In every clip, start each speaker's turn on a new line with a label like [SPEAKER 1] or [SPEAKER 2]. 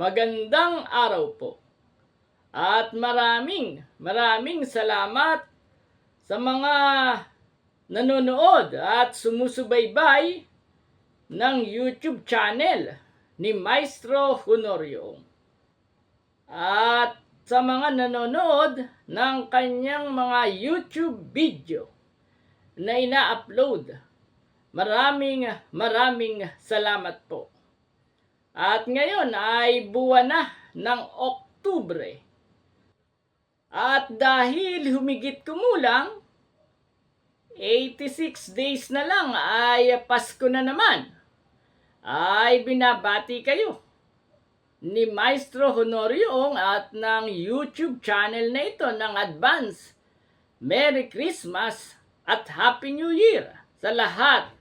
[SPEAKER 1] Magandang araw po. At maraming salamat sa mga nanonood at sumusubaybay ng YouTube channel ni Maestro Honorio. At sa mga nanonood ng kanyang mga YouTube video na ina-upload, maraming salamat po. At ngayon ay buwan na ng Oktubre. At dahil humigit kumulang 86 days na lang ay Pasko na naman, ay binabati kayo ni Maestro Honorio at ng YouTube channel na ito ng advance Merry Christmas at Happy New Year sa lahat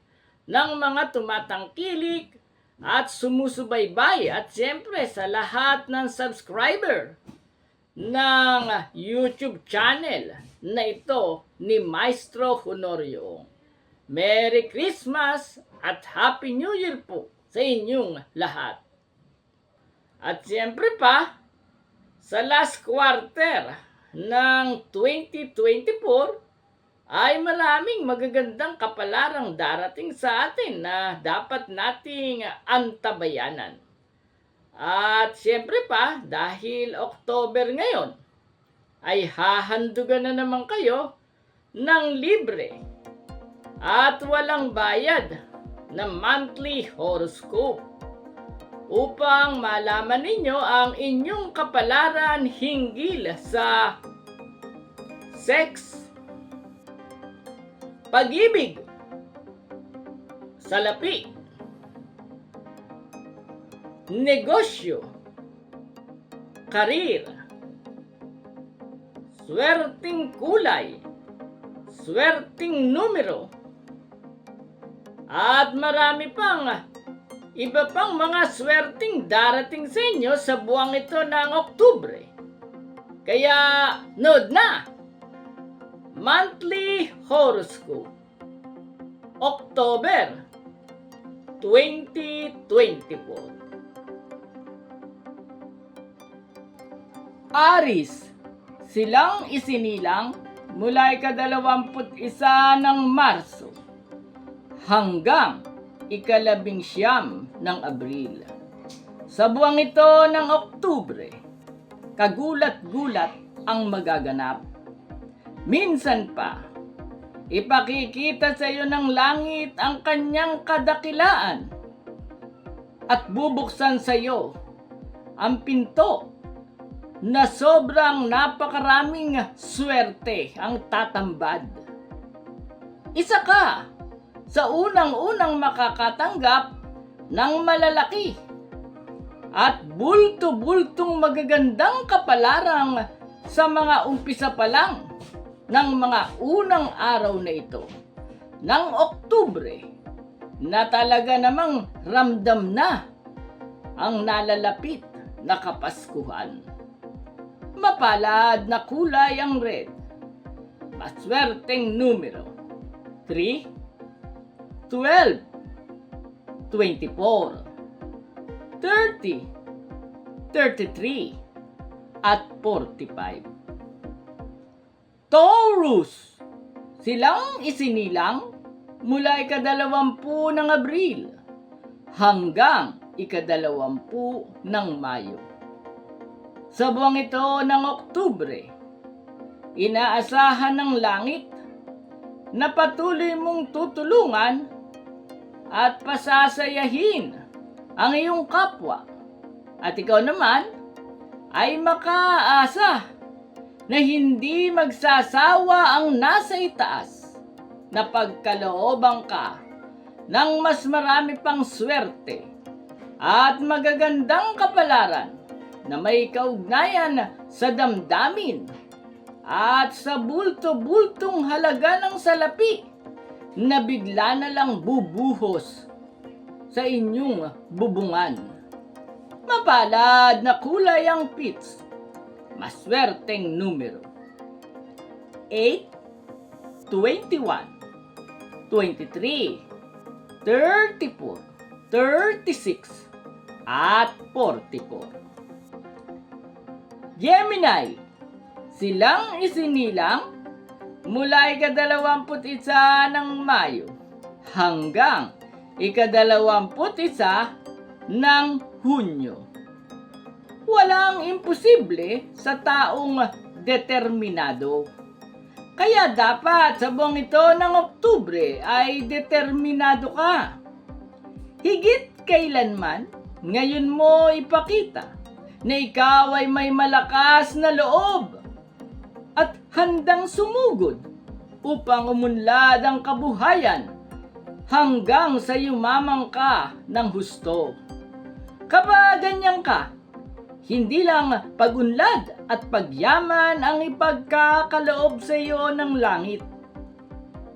[SPEAKER 1] ng mga tumatangkilik at sumusubaybay at siyempre sa lahat ng subscriber ng YouTube channel na ito ni Maestro Honorio. Merry Christmas at Happy New Year po sa inyong lahat. At siyempre pa, sa last quarter ng 2024, ay maraming magagandang kapalarang darating sa atin na dapat nating antabayanan. At siyempre pa, dahil October ngayon, ay hahandugan na naman kayo ng libre at walang bayad na monthly horoscope upang malaman ninyo ang inyong kapalaran hinggil sa sex, pag-ibig, salapi, negosyo, karir, swerteng kulay, swerteng numero, at marami pang iba pang mga swerteng darating sa inyo sa buwang ito ng Oktubre. Kaya nood na! Monthly Horoscope October 2024. Aris, silang isinilang mula ika-21 ng Marso hanggang ika-19 ng Abril. Sa buwang ito ng Oktubre, kagulat-gulat ang magaganap. Minsan pa, ipakikita sa iyo ng langit ang kanyang kadakilaan at bubuksan sa iyo ang pinto na sobrang napakaraming swerte ang tatambad. Isa ka sa unang-unang makakatanggap ng malalaki at bulto-bultong magagandang kapalarang sa mga umpisa pa lang ng mga unang araw na ito ng Oktubre na talaga namang ramdam na ang nalalapit na Kapaskuhan. Mapalad na kulay ang red. Maswerteng numero 3, 12, 24, 30, 33, at 45. Taurus, silang isinilang mula ika-20 ng Abril hanggang ika-20 ng Mayo. Sa buwang ito ng Oktubre, inaasahan ng langit na patuloy mong tutulungan at pasasayahin ang iyong kapwa at ikaw naman ay makaasa na hindi magsasawa ang nasa itaas na pagkalooban ka ng mas marami pang swerte at magagandang kapalaran na may kaugnayan sa damdamin at sa bulto-bultong halaga ng salapi na bigla na lang bubuhos sa inyong bubungan. Mapalad na kulay ang pits. Maswerteng numero 8, 21, 23, 34, 36, at 44. Gemini, silang isinilang mula ika-21 ng Mayo hanggang ika-21 ng Hunyo. Walang imposible sa taong determinado. Kaya dapat sa buwang ito ng Oktubre ay determinado ka. Higit kailanman, ngayon mo ipakita na ikaw ay may malakas na loob at handang sumugod upang umunlad ang kabuhayan hanggang sa yumamang ka ng husto. Kapag ganyan ka, hindi lang pag-unlad at pagyaman ang ipagkakaloob sa iyo ng langit.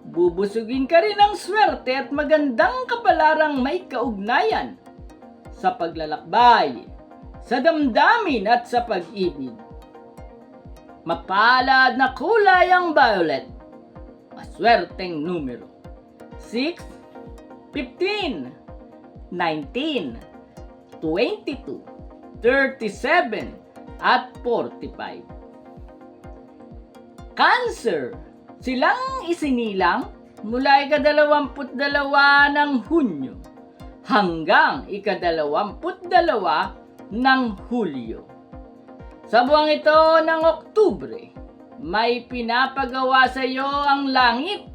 [SPEAKER 1] Bubusugin ka rin ng swerte at magandang kapalarang may kaugnayan sa paglalakbay, sa damdamin at sa pag-ibig. Mapalad na kulay ang violet. Maswerteng numero 6, 15, 19, 22, 37, at 45. Cancer, silang isinilang mula ika-22 ng Hunyo hanggang ika-22 ng Hulyo. Sa buwang ito ng Oktubre, may pinapagawa sa iyo ang langit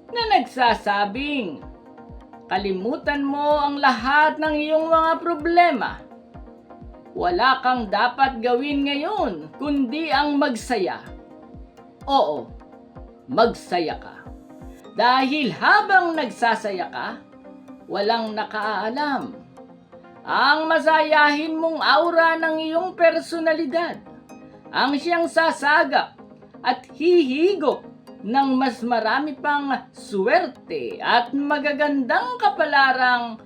[SPEAKER 1] na nagsasabing, kalimutan mo ang lahat ng iyong mga problema. Wala kang dapat gawin ngayon kundi ang magsaya. Oo, magsaya ka. Dahil habang nagsasaya ka, walang nakaalam ang masayahin mong aura ng iyong personalidad, ang siyang sasagap at hihigop ng mas marami pang swerte at magagandang kapalarang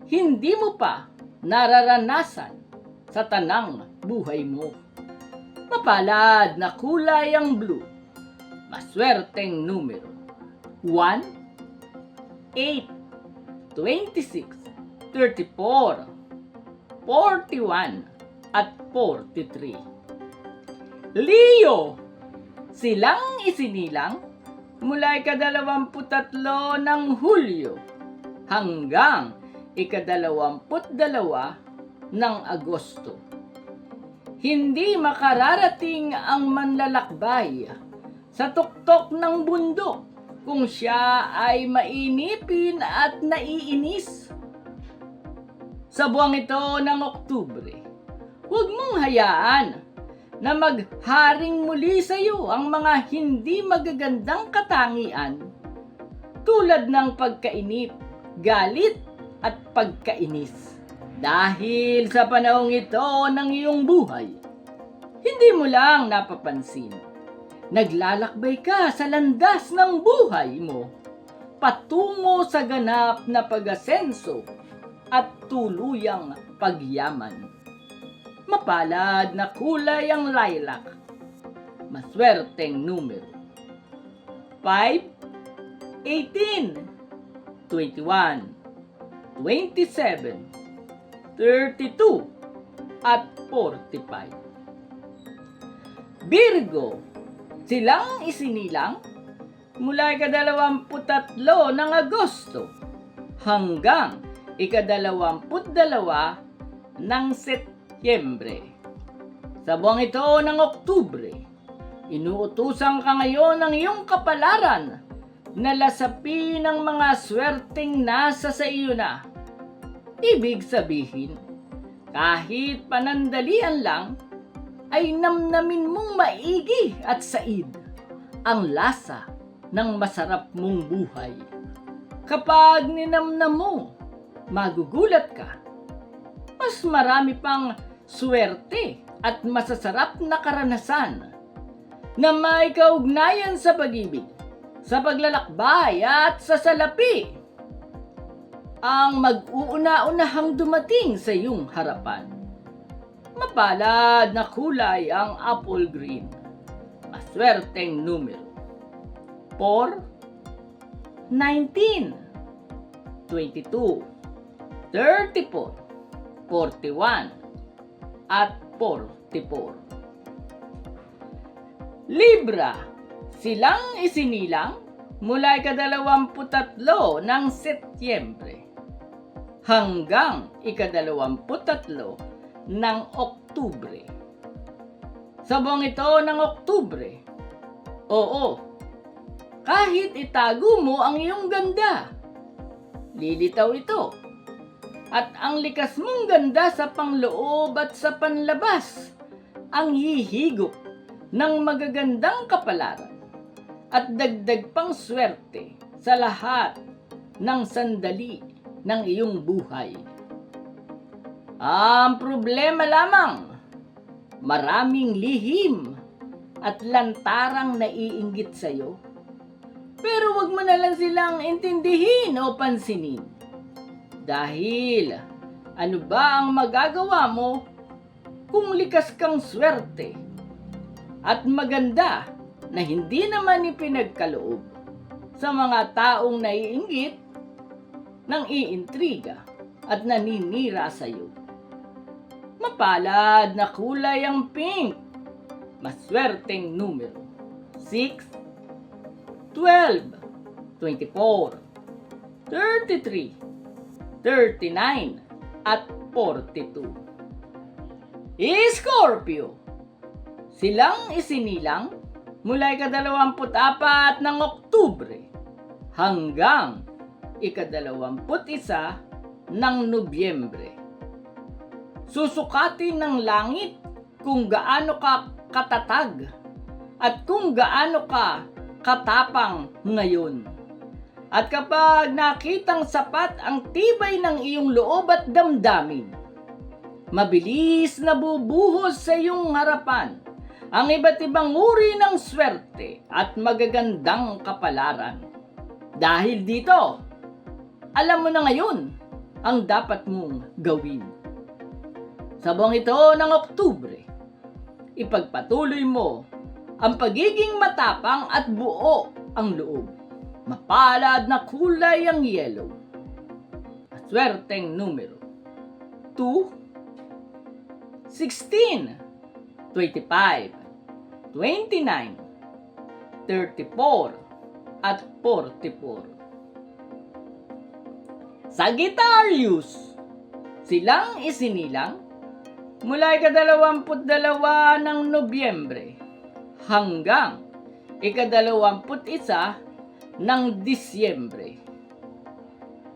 [SPEAKER 1] hindi mo pa nararanasan sa tanang buhay mo. Mapalad na kulay ang blue. Maswerteng numero 1, 8, 26, 34, 41, at 43. Leo, silang isinilang mula ika-23 ng Hulyo hanggang ika-22 ng Agosto. Hindi makararating ang manlalakbay sa tuktok ng bundok kung siya ay mainipin at naiinis. Sa buwang ito ng Oktubre, huwag mong hayaan na magharing muli sa iyo ang mga hindi magagandang katangian tulad ng pagkainip, galit at pagkainis. Dahil sa panahong ito ng iyong buhay, hindi mo lang napapansin. Naglalakbay ka sa landas ng buhay mo patungo sa ganap na pag-asenso at tuluyang pagyaman. Mapalad na kulay ang lilac. Maswerteng numero 5, 18, 21, 27, 32, at 45. Virgo, silang isinilang mula ika-23 ng Agosto hanggang ika-22 ng Setyembre. Sa buwang ito ng Oktubre, inuutusan ka ngayon ng iyong kapalaran na lasapin ang mga swerteng nasa sa iyo na. Ibig sabihin, kahit panandalian lang, ay namnamin mong maigi at said ang lasa ng masarap mong buhay. Kapag ninamnam mo, magugulat ka. Mas marami pang swerte at masasarap na karanasan na may kaugnayan sa pag-ibig, sa paglalakbay at sa salapi ang mag-uuna-unahang dumating sa iyong harapan. Mapalad na kulay ang apple green. Maswerteng numero 4, 19, 22, 34, 41, at 44. Libra, silang isinilang mula ika-23 ng Setyembre hanggang ika-23 ng Oktubre. Sa buwang ito ng Oktubre, kahit itago mo ang iyong ganda, lilitaw ito. At ang likas mong ganda sa pangloob at sa panlabas ang hihigop ng magagandang kapalaran at dagdag pang swerte sa lahat ng sandali ng iyong buhay. Ang problema lamang, maraming lihim at lantarang naiinggit sa iyo. Pero wag mo na lang silang intindihin o pansinin. Dahil ano ba ang magagawa mo kung likas kang swerte at maganda na hindi naman ipinagkaloob sa mga taong naiinggit, nang iintriga at naninira sa iyo? Mapalad na kulay ang pink. Maswerteng numero 6, 12, 24, 33, 39 at 42. Scorpio, silang isinilang mula ika-24 ng Oktubre hanggang ika-21 ng Nobyembre. Susukatin ng langit kung gaano ka katatag at kung gaano ka katapang ngayon. At kapag nakitang sapat ang tibay ng iyong loob at damdamin, mabilis na bubuhos sa iyong harapan ang iba't ibang uri ng swerte at magagandang kapalaran. Dahil dito, alam mo na ngayon ang dapat mong gawin. Sa buwang ito ng Oktubre, ipagpatuloy mo ang pagiging matapang at buo ang loob. Mapalad na kulay ang yellow. Swerteng numero 2, 16, 25, 29, 34 at 44. Sagittarius, silang isinilang mula ika-22 ng Nobyembre hanggang ika-21 ng Disyembre.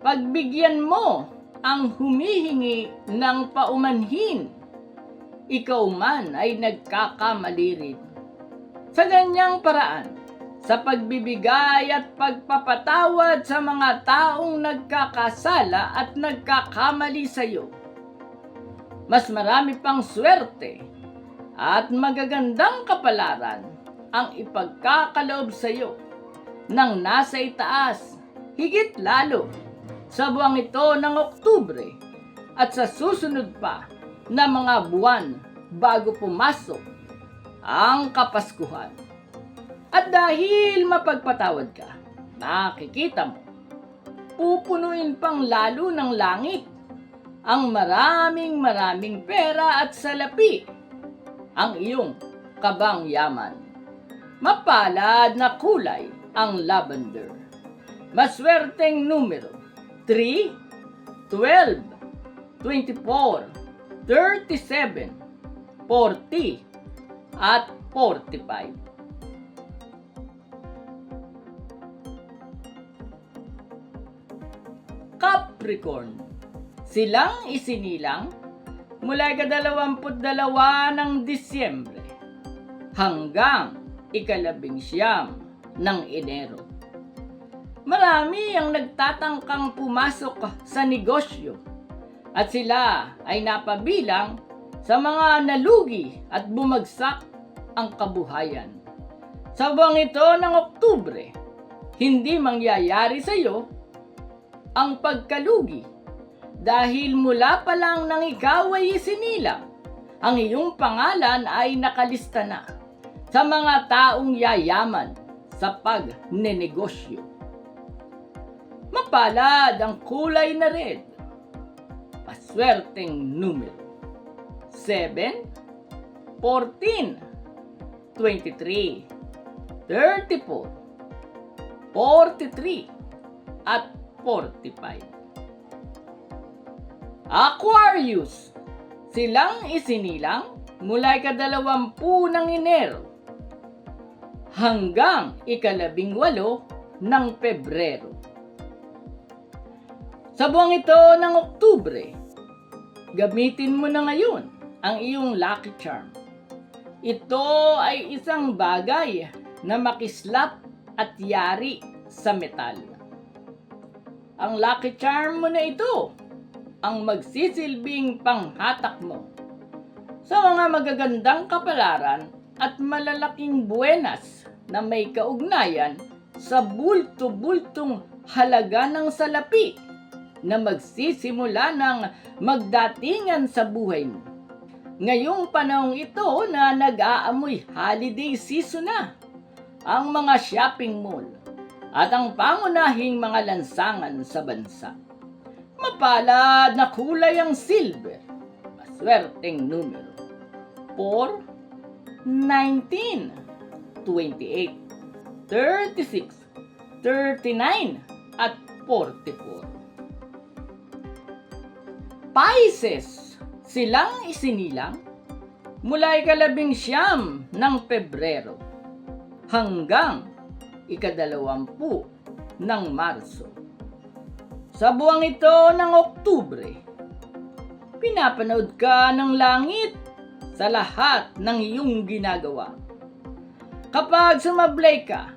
[SPEAKER 1] Pagbigyan mo ang humihingi ng paumanhin, ikaw man ay nagkakamali rin. Sa ganyang paraan, sa pagbibigay at pagpapatawad sa mga taong nagkakasala at nagkakamali sa iyo, mas marami pang swerte at magagandang kapalaran ang ipagkakaloob sa iyo ng nasa itaas, higit lalo sa buwang ito ng Oktubre at sa susunod pa na mga buwan bago pumasok ang Kapaskuhan. At dahil mapagpatawad ka, makikita mo, pupunuin pang lalo ng langit ang maraming pera at salapi ang iyong kabang yaman. Mapalad na kulay ang lavender. Maswerteng numero 3, 12, 24, 37, 40 at 45. Capricorn, silang isinilang mula ika-22 ng Disyembre hanggang ika-19 ng Enero. Marami ang nagtatangkang pumasok sa negosyo at sila ay napabilang sa mga nalugi at bumagsak ang kabuhayan. Sa buwang ito ng Oktubre, hindi mangyayari sa iyo ang pagkalugi dahil mula pa lang nang ikaw ay isinilang, ang iyong pangalan ay nakalista na sa mga taong yayaman sa pagnenegosyo. Mapalad ang kulay na red. Paswerteng numero 7, 14, 23, 34, 43, at 45. Aquarius, silang isinilang mula ika-20 ng Enero hanggang ika-18 ng Pebrero. Sa buwang ito ng Oktubre, gamitin mo na ngayon ang iyong lucky charm. Ito ay isang bagay na makislap at yari sa metal. Ang lucky charm mo na ito ang magsisilbing panghatak mo sa mga magagandang kapalaran at malalaking buenas na may kaugnayan sa bulto-bultong halaga ng salapi na magsisimula ng magdatingan sa buhay mo. Ngayong panahong ito na nag-aamoy holiday season na, ang mga shopping mall at ang pangunahing mga lansangan sa bansa. Mapalad na kulay ang silver, maswerteng numero 4, 19, 28, 36, 39, at 44. Pisces, silang isinilang mula ika-19 ng Pebrero hanggang ika-20 ng Marso. Sa buwang ito ng Oktubre, pinapanood ka ng langit sa lahat ng iyong ginagawa. Kapag sumablay ka,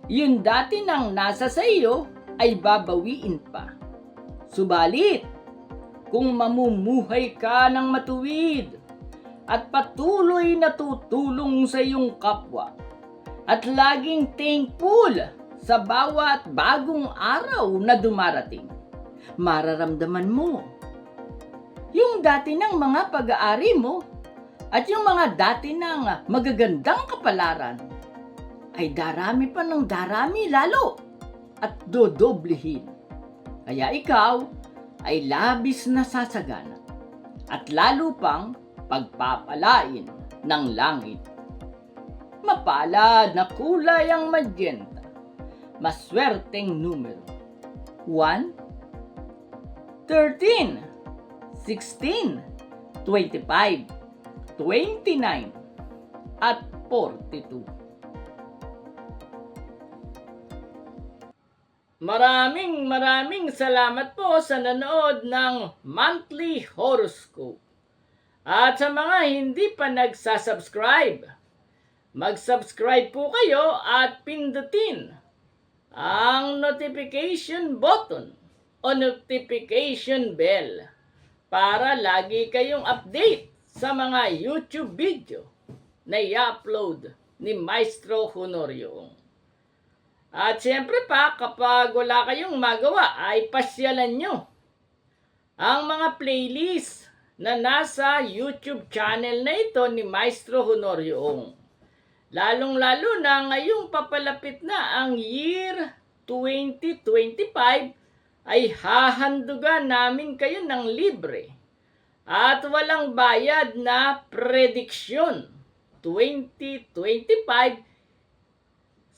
[SPEAKER 1] yun dati nang nasa sa iyo ay babawiin pa. Subalit, kung mamumuhay ka ng matuwid at patuloy na tutulong sa iyong kapwa at laging thankful sa bawat bagong araw na dumarating, mararamdaman mo yung dati ng mga pag-aari mo at yung mga dati ng magagandang kapalaran ay darami pa ng darami lalo at dodoblehin. Kaya ikaw ay labis na sasagana at lalo pang pagpapalain ng langit. Mapalad na kulay ang magenta, maswerteng numero 1, 13, 16, 25, 29, at 42. Maraming salamat po sa nanood ng monthly horoscope. At sa mga hindi pa nagsasubscribe, mag-subscribe po kayo at pindutin ang notification button o notification bell para lagi kayong update sa mga YouTube video na i-upload ni Maestro Honorio. At siyempre pa, kapag wala kayong magawa, ay pasyalan nyo ang mga playlist na nasa YouTube channel na ito ni Maestro Honorio. Lalong-lalo na ngayong papalapit na ang year 2025, ay hahandugan namin kayo ng libre at walang bayad na prediksyon 2025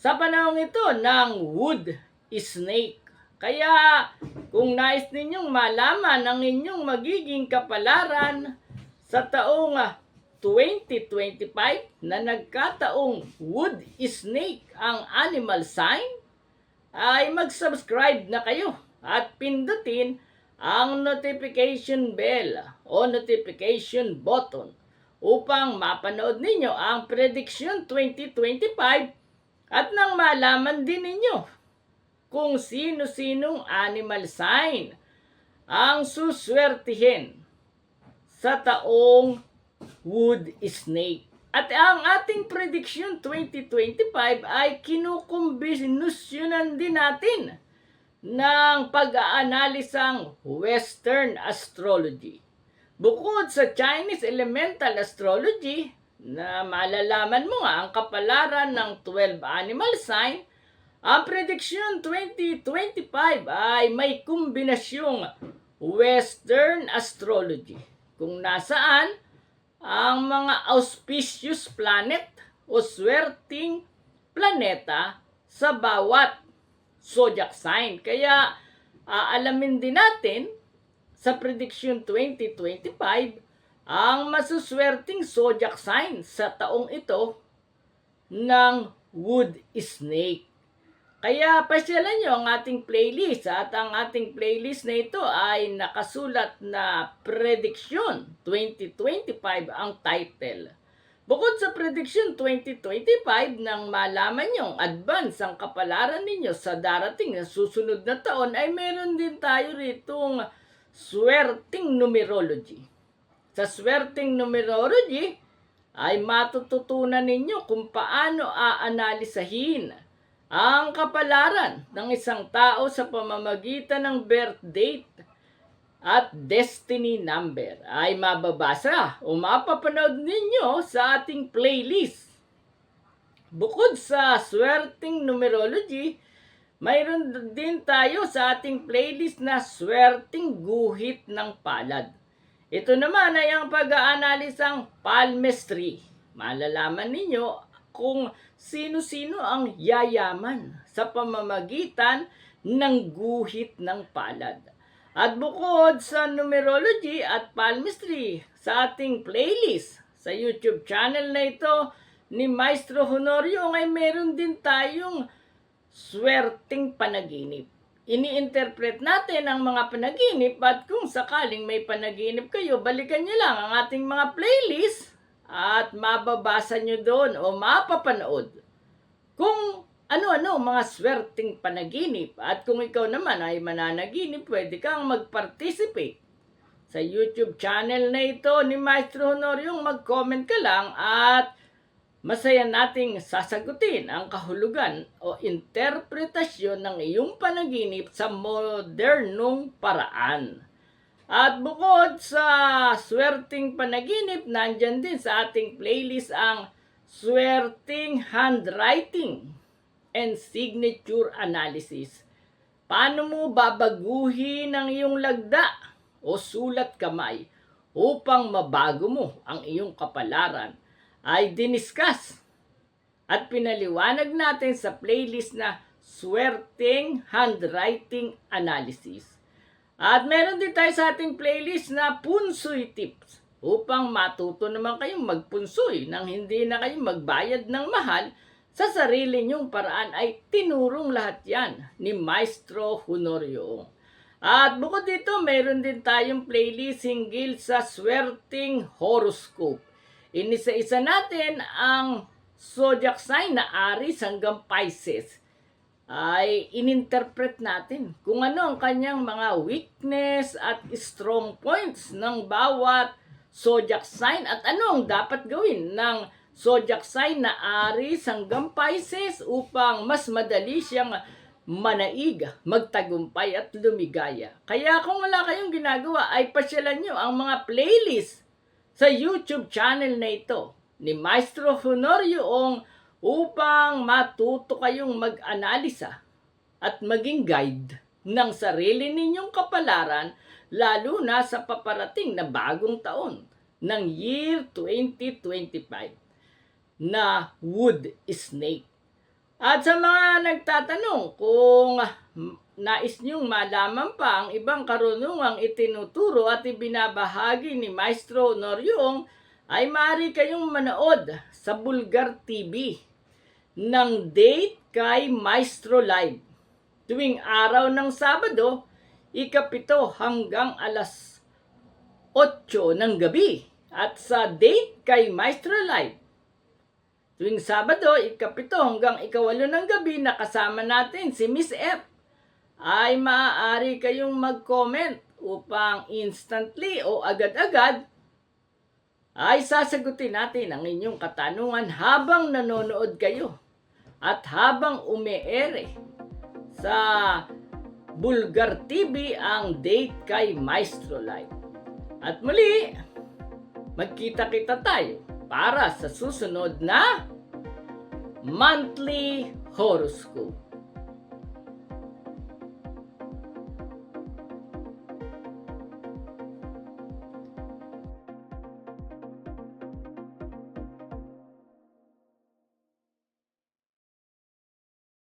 [SPEAKER 1] sa panahon ito ng wood snake. Kaya kung nais ninyong malaman ang inyong magiging kapalaran sa taong 2025 na nagkataong wood snake ang animal sign, ay mag-subscribe na kayo at pindutin ang notification bell o notification button upang mapanood ninyo ang prediction 2025 at nang malaman din ninyo kung sino-sinong animal sign ang suswertihin sa taong wood snake. At ang ating prediction 2025 ay kinukombinasyonan din natin ng pag-aanalisang Western astrology. Bukod sa Chinese elemental astrology, na malalaman mo nga ang kapalaran ng 12 animal sign, ang prediction 2025 ay may kombinasyong Western astrology, kung nasaan ang mga auspicious planet o swerteng planeta sa bawat zodiac sign. Kaya aalamin din natin sa prediction 2025 ang masuswerteng zodiac sign sa taong ito ng wood snake. Kaya pasyalan nyo ang ating playlist at ang ating playlist na ito ay nakasulat na Prediction 2025 ang title. Bukod sa Prediction 2025, nang malaman nyo ang advance ang kapalaran ninyo sa darating na susunod na taon, ay meron din tayo ritong swerteng numerology. Sa swerteng numerology ay matututunan ninyo kung paano aanalisahin ang kapalaran ng isang tao sa pamamagitan ng birth date at destiny number. Ay mababasa o mapapanood ninyo sa ating playlist. Bukod sa swerteng numerology, mayroon din tayo sa ating playlist na swerteng guhit ng palad. Ito naman ay ang pag-aanalisang palmistry. Malalaman ninyo kung sino-sino ang yayaman sa pamamagitan ng guhit ng palad. At bukod sa numerology at palmistry sa ating playlist sa YouTube channel na ito ni Maestro Honorio ay meron din tayong swerteng panaginip. Ini-interpret natin ang mga panaginip at kung sakaling may panaginip kayo, balikan nyo lang ang ating mga playlist at mababasa nyo doon o mapapanood kung ano-ano mga swerteng panaginip. At kung ikaw naman ay mananaginip, pwede kang mag-participate sa YouTube channel na ito ni Maestro Honorio. Mag-comment ka lang at masaya nating sasagutin ang kahulugan o interpretasyon ng iyong panaginip sa modernong paraan. At bukod sa swerteng panaginip, nandyan din sa ating playlist ang swerteng handwriting and signature analysis. Paano mo babaguhin ang iyong lagda o sulat kamay upang mabago mo ang iyong kapalaran ay diniskas at pinaliwanag natin sa playlist na swerteng handwriting analysis. At meron din tayo sa ating playlist na punsoy tips upang matuto naman kayong magpunsoy nang hindi na kayo magbayad ng mahal sa sarili nyong paraan. Ay tinurong lahat yan ni Maestro Honorio. At bukod dito, meron din tayong playlist hinggil sa swerteng horoscope. Inisa-isa natin ang zodiac sign na Aries hanggang Pisces. Ay ininterpret natin kung ano ang kanyang mga weakness at strong points ng bawat zodiac sign at ano ang dapat gawin ng zodiac sign na Aries hanggang Pisces upang mas madali siyang manaig, magtagumpay at lumigaya. Kaya kung wala kayong ginagawa ay pasyalan nyo ang mga playlist sa YouTube channel na ito ni Maestro Honorio upang matuto kayong mag-analisa at maging guide ng sarili ninyong kapalaran, lalo na sa paparating na bagong taon ng year 2025 na wood snake. At sa mga nagtatanong kung nais niyong malaman pa ang ibang karunungang itinuturo at ibinabahagi ni Maestro Honorio, ay maaari kayong manood sa Bulgar TV ng Date kay Maestro Live tuwing araw ng Sabado, 7 hanggang alas 8 ng gabi. At sa Date kay Maestro Live tuwing Sabado, 7 hanggang 8 ng gabi, na kasama natin si Miss F, ay maaari kayong mag-comment upang instantly o agad-agad ay sasagutin natin ang inyong katanungan habang nanonood kayo at habang umeere sa Bulgar TV ang Date kay Maestro Live. At muli, magkita-kita tayo para sa susunod na monthly horoscope.